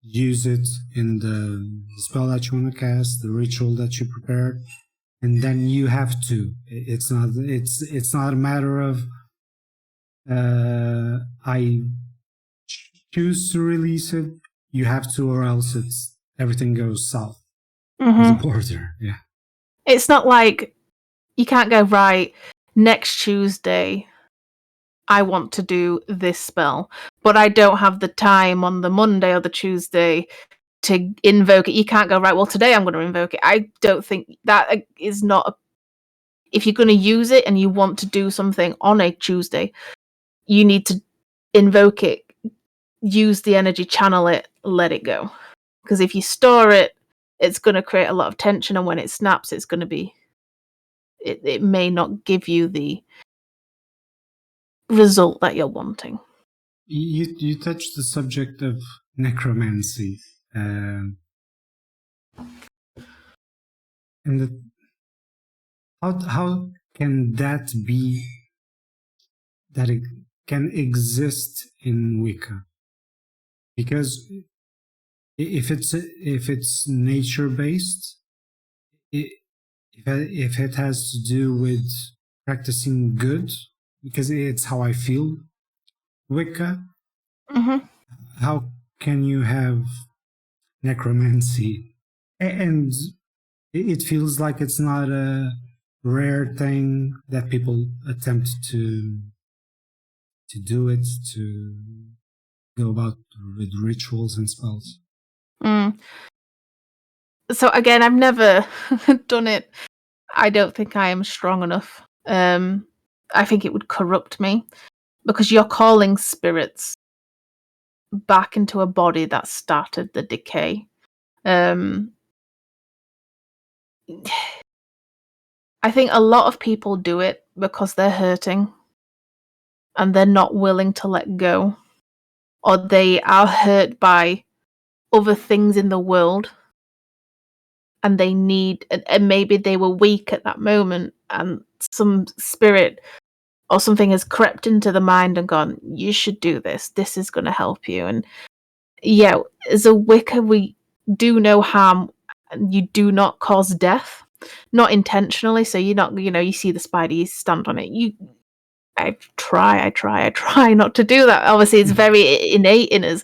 use it in the spell that you want to cast, the ritual that you prepared, and then you have to. It's not a matter of I choose to release it. You have to, or else everything goes south. The border, yeah. It's not like you can't go, right, next Tuesday I want to do this spell, but I don't have the time on the Monday or the Tuesday to invoke it. You can't go, right, well, today I'm going to invoke it. I don't think that is not if you're going to use it and you want to do something on a Tuesday, you need to invoke it, use the energy, channel it, let it go. Because if you store it, it's going to create a lot of tension, and when it snaps, it's going to be, it may not give you the result that you're wanting. You touched the subject of necromancy, and how can that be that it can exist in Wicca? Because if it's nature based, if it has to do with practicing good, because it's how I feel Wicca, how can you have necromancy? And it feels like it's not a rare thing that people attempt to do it, to go about with rituals and spells. So again, I've never done it. I don't think I am strong enough. I think it would corrupt me, because you're calling spirits back into a body that started the decay. I think a lot of people do it because they're hurting and they're not willing to let go, or they are hurt by other things in the world and they need, and maybe they were weak at that moment and some spirit or something has crept into the mind and gone, you should do this. This is going to help you. And yeah, as a Wicca, we do no harm and you do not cause death, not intentionally. So you're not, you see the spider, you stand on it. I try not to do that. Obviously, it's very innate in us.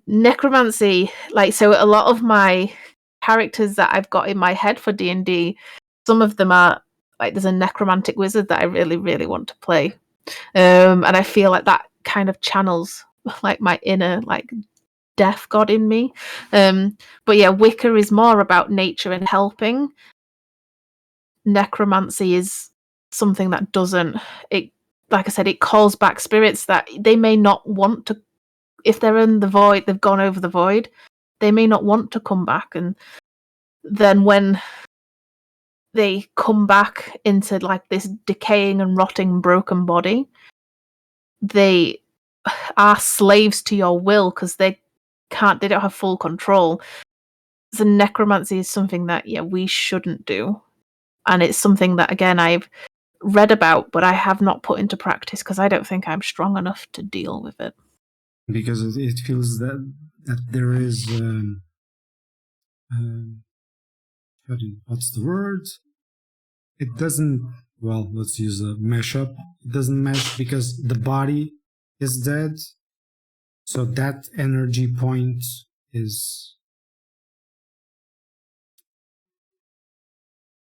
Necromancy, so a lot of my characters that I've got in my head for D&D, some of them are, there's a necromantic wizard that I really, really want to play. And I feel like that kind of channels, my inner, death god in me. But yeah, Wicca is more about nature and helping. Necromancy is something that doesn't, it, like I said, it calls back spirits that they may not want to, if they're in the void, they've gone over the void, they may not want to come back. And then when they come back into this decaying and rotting broken body, they are slaves to your will because they don't have full control. So necromancy is something that we shouldn't do, and it's something that again I've read about but I have not put into practice because I don't think I'm strong enough to deal with it, because it feels that there is what's the word? It doesn't, well, let's use a mashup. It doesn't mesh because the body is dead. So that energy point is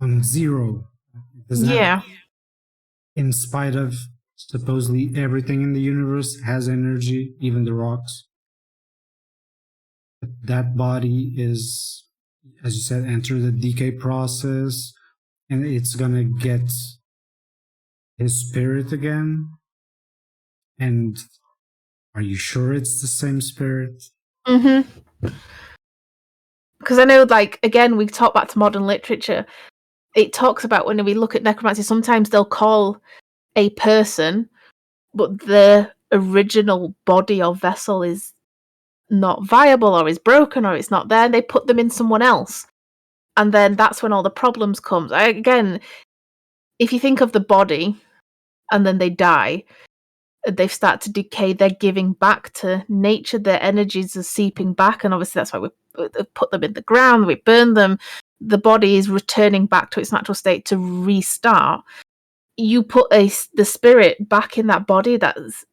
on zero. In spite of supposedly everything in the universe has energy, even the rocks. But that body is, as you said, enter the decay process, and it's gonna get his spirit again. And are you sure it's the same spirit? Because I know, again, we talk back to modern literature. It talks about when we look at necromancy, sometimes they'll call a person, but the original body or vessel is not viable or is broken or it's not there, and they put them in someone else. And then that's when all the problems come. Again, if you think of the body and then they die, they've started to decay, they're giving back to nature, their energies are seeping back, and obviously that's why we put them in the ground, we burn them. The body is returning back to its natural state to restart. You put the spirit back in that body that's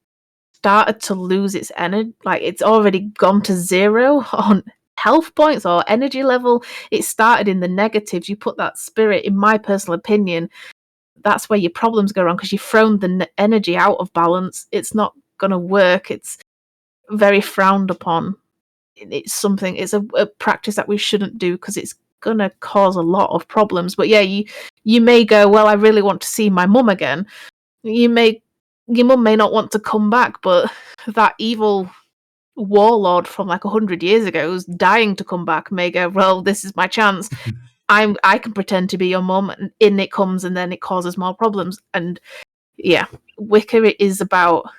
started to lose its energy, it's already gone to zero on health points or energy level. It started in the negatives. You put that spirit, in my personal opinion, that's where your problems go wrong, because you've thrown the energy out of balance. It's not going to work. It's very frowned upon. It's a practice that we shouldn't do because it's gonna cause a lot of problems. But yeah, you may go, well, I really want to see my mum again. Your mum may not want to come back, but that evil warlord from like 100 years ago who's dying to come back may go, well, this is my chance. I can pretend to be your mum, and in it comes, and then it causes more problems. And yeah, Wicca is about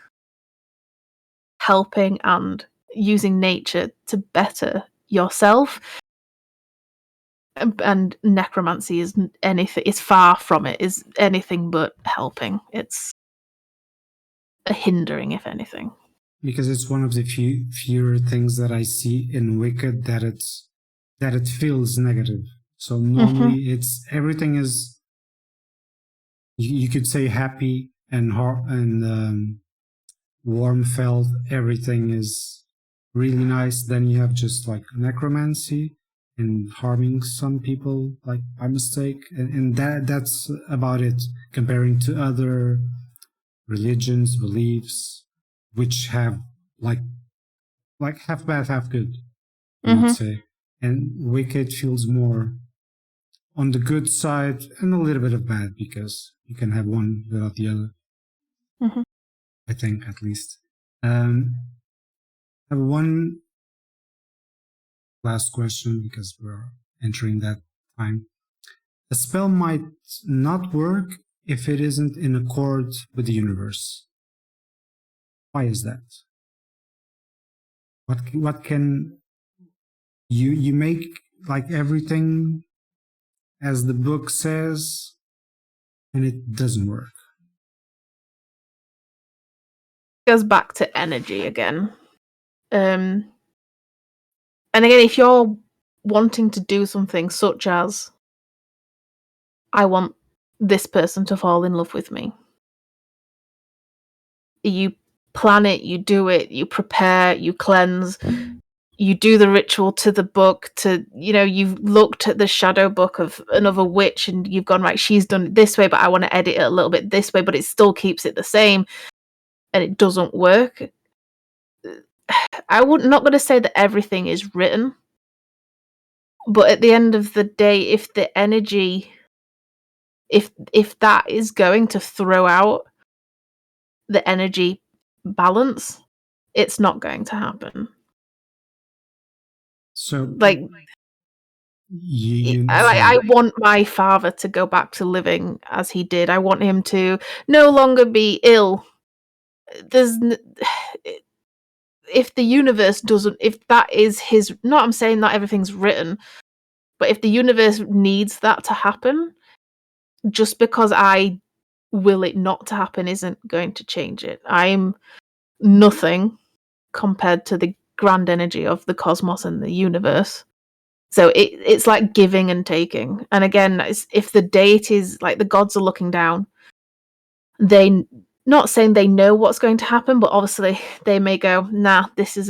helping and using nature to better yourself. And necromancy is anything. It's far from it. Is anything but helping. It's a hindering, if anything. Because it's one of the fewer things that I see in Wicca that it feels negative. So normally it's everything is, you could say, happy and warm felt. Everything is really nice. Then you have just like necromancy and harming some people like by mistake, and that's about it. Comparing to other religions, beliefs, which have like half bad, half good, I would say. And Wicked feels more on the good side and a little bit of bad, because you can have one without the other. I think, at least. I have one last question, because we're entering that time. A spell might not work if it isn't in accord with the universe. Why is that? What can you make like everything as the book says, and it doesn't work? Goes back to energy again. And again, if you're wanting to do something such as, I want this person to fall in love with me, you plan it, you do it, you prepare, you cleanse, you do the ritual to the book, to, you've looked at the shadow book of another witch and you've gone, right, she's done it this way, but I want to edit it a little bit this way, but it still keeps it the same, and it doesn't work. I'm not going to say that everything is written, but at the end of the day, if the energy, if that is going to throw out the energy balance, it's not going to happen. So, like, I want my father to go back to living as he did. I want him to no longer be ill. If the universe doesn't, if that is his, I'm saying that everything's written, but if the universe needs that to happen, just because I will it not to happen isn't going to change it. I'm nothing compared to the grand energy of the cosmos and the universe. So it's like giving and taking. And again, if the deities, like the gods, are looking down, they, not saying they know what's going to happen, but obviously they may go, nah, this is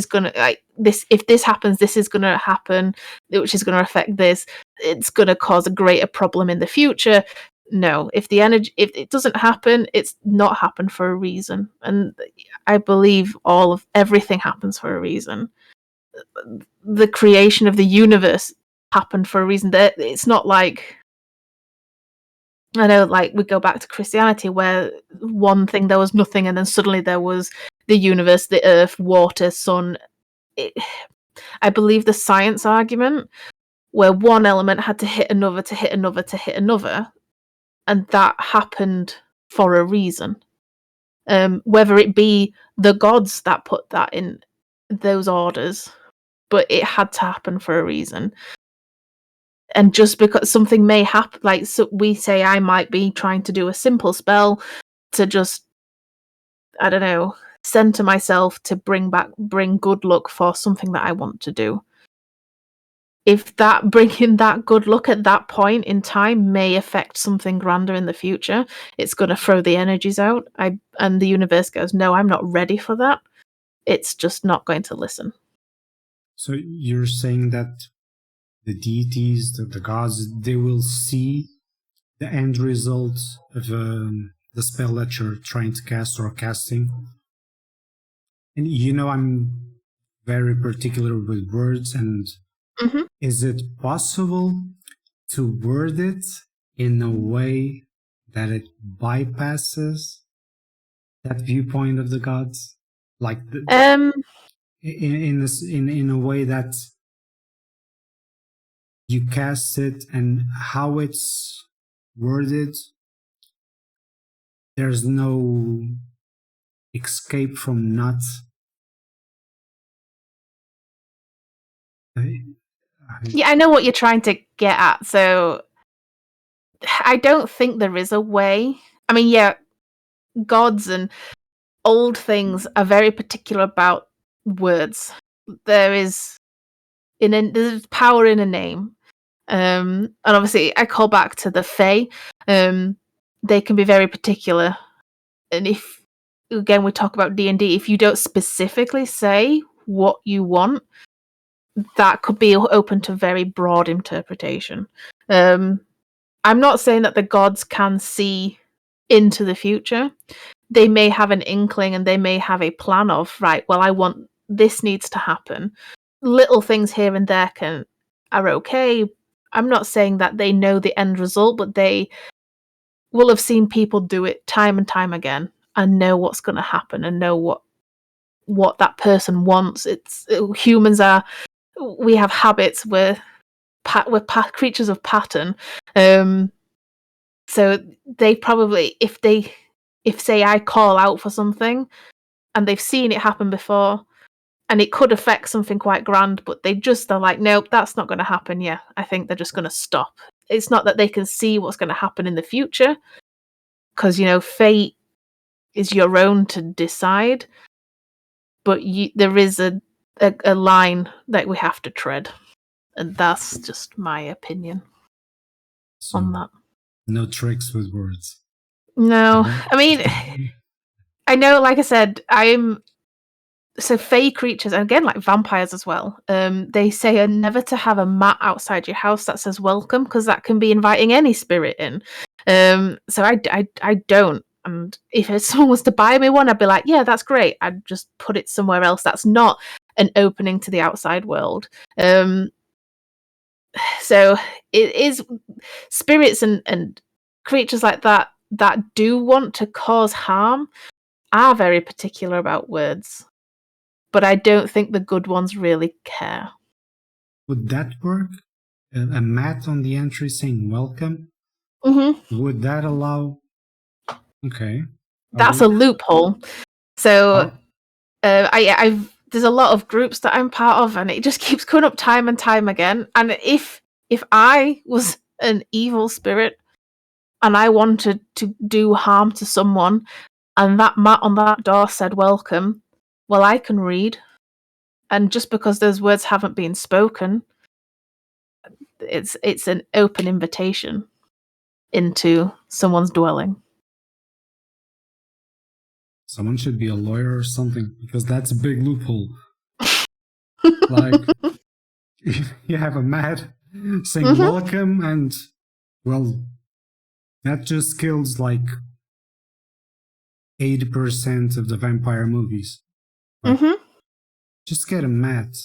gonna, like, this, if this happens, this is gonna happen, which is gonna affect this. It's gonna cause a greater problem in the future. No, if it doesn't happen, it's not happened for a reason. And I believe everything happens for a reason. The creation of the universe happened for a reason. That it's not like, I know, like, we go back to Christianity, where one thing there was nothing, and then suddenly there was the universe, the earth, water, sun. I believe the science argument, where one element had to hit another, to hit another, to hit another, and that happened for a reason. Whether it be the gods that put that in those orders, but it had to happen for a reason. And just because something may happen, like, so we say I might be trying to do a simple spell to just, I don't know, center myself to bring good luck for something that I want to do. If that bringing that good luck at that point in time may affect something grander in the future, it's going to throw the energies out. And the universe goes, no, I'm not ready for that. It's just not going to listen. So you're saying that the deities, the gods, they will see the end result of the spell that you're trying to cast or casting. And I'm very particular with words, and Mm-hmm. Is it possible to word it in a way that it bypasses that viewpoint of the gods? Like in a way that you cast it and how it's worded, there's no escape from not. Yeah, I know what you're trying to get at. So I don't think there is a way. I mean, yeah, gods and old things are very particular about words. There's power in a name. And obviously I call back to the Fae. They can be very particular. And if again we talk about D&D, if you don't specifically say what you want, that could be open to very broad interpretation. I'm not saying that the gods can see into the future. They may have an inkling and they may have a plan of, right, well, I want this needs to happen. Little things here and there are okay. I'm not saying that they know the end result, but they will have seen people do it time and time again and know what's going to happen and know what that person wants. Humans are, we have habits, we're creatures of pattern. So they probably, if say I call out for something and they've seen it happen before and it could affect something quite grand, but they're like, nope, that's not going to happen. Yeah, I think they're just going to stop. It's not that they can see what's going to happen in the future, because fate is your own to decide, but there is a line that we have to tread, and that's just my opinion on that. No tricks with words. No, I mean, I know, like I said, so fey creatures, and again, like vampires as well, they say are never to have a mat outside your house that says welcome, because that can be inviting any spirit in. So I don't. And if someone was to buy me one, I'd be like, yeah, that's great. I'd just put it somewhere else. That's not an opening to the outside world. So it is spirits and creatures like that do want to cause harm are very particular about words. But I don't think the good ones really care. Would that work? A mat on the entry saying welcome? Mm-hmm. Would that allow? Okay. That's a loophole. So there's a lot of groups that I'm part of, and it just keeps coming up time and time again. And if I was an evil spirit and I wanted to do harm to someone, and that mat on that door said welcome, well, I can read. And just because those words haven't been spoken, it's an open invitation into someone's dwelling. Someone should be a lawyer or something, because that's a big loophole. Like, you have a mat saying welcome, and, well, that just kills like 80% of the vampire movies. Like, just get a mat.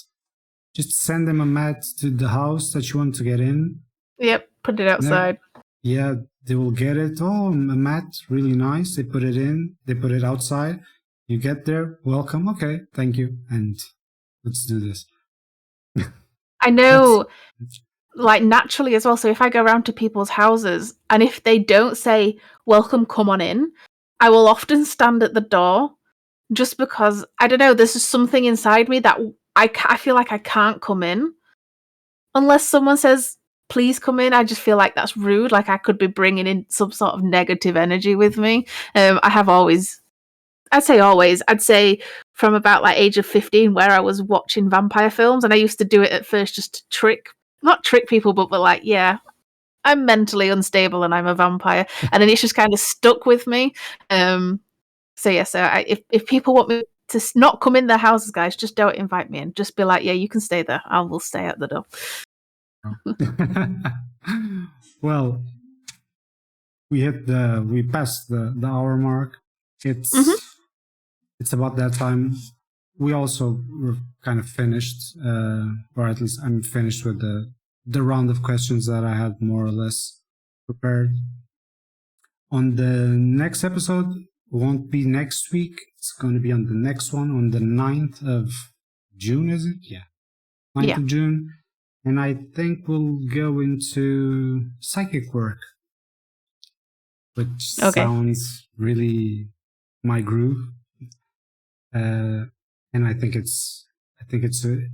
Just send them a mat to the house that you want to get in. Yep, put it outside. Yeah, they will get it. Oh, a mat, really nice. They put it in. They put it outside. You get there, welcome. Okay, thank you, and let's do this. I know, like naturally as well. So if I go around to people's houses, and if they don't say welcome, come on in, I will often stand at the door, just because I don't know. There's just something inside me that I feel like I can't come in unless someone says please come in. I just feel like that's rude. Like I could be bringing in some sort of negative energy with me. I'd say from about like age of 15, where I was watching vampire films, and I used to do it at first just to not trick people, but like, yeah, I'm mentally unstable and I'm a vampire, and then it's just kind of stuck with me. So if people want me to not come in their houses, guys, just don't invite me in. Just be like, yeah, you can stay there. I will stay at the door. Well, we passed the hour mark. It's about that time we also were kind of finished, or at least I'm finished with the round of questions that I had more or less prepared. On the next episode, won't be next week. It's going to be on the next one, on the 9th of June, is it? Yeah. 9th of June. And I think we'll go into psychic work, which sounds really my groove. And I think it's a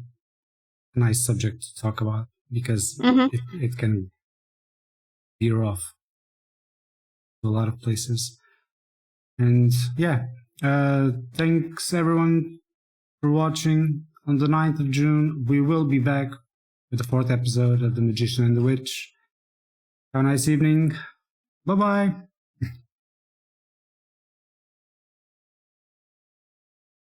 nice subject to talk about because it can veer off to a lot of places. And yeah, thanks everyone for watching. On the 9th of June, we will be back with the 4th episode of The Magician and the Witch. Have a nice evening. Bye-bye.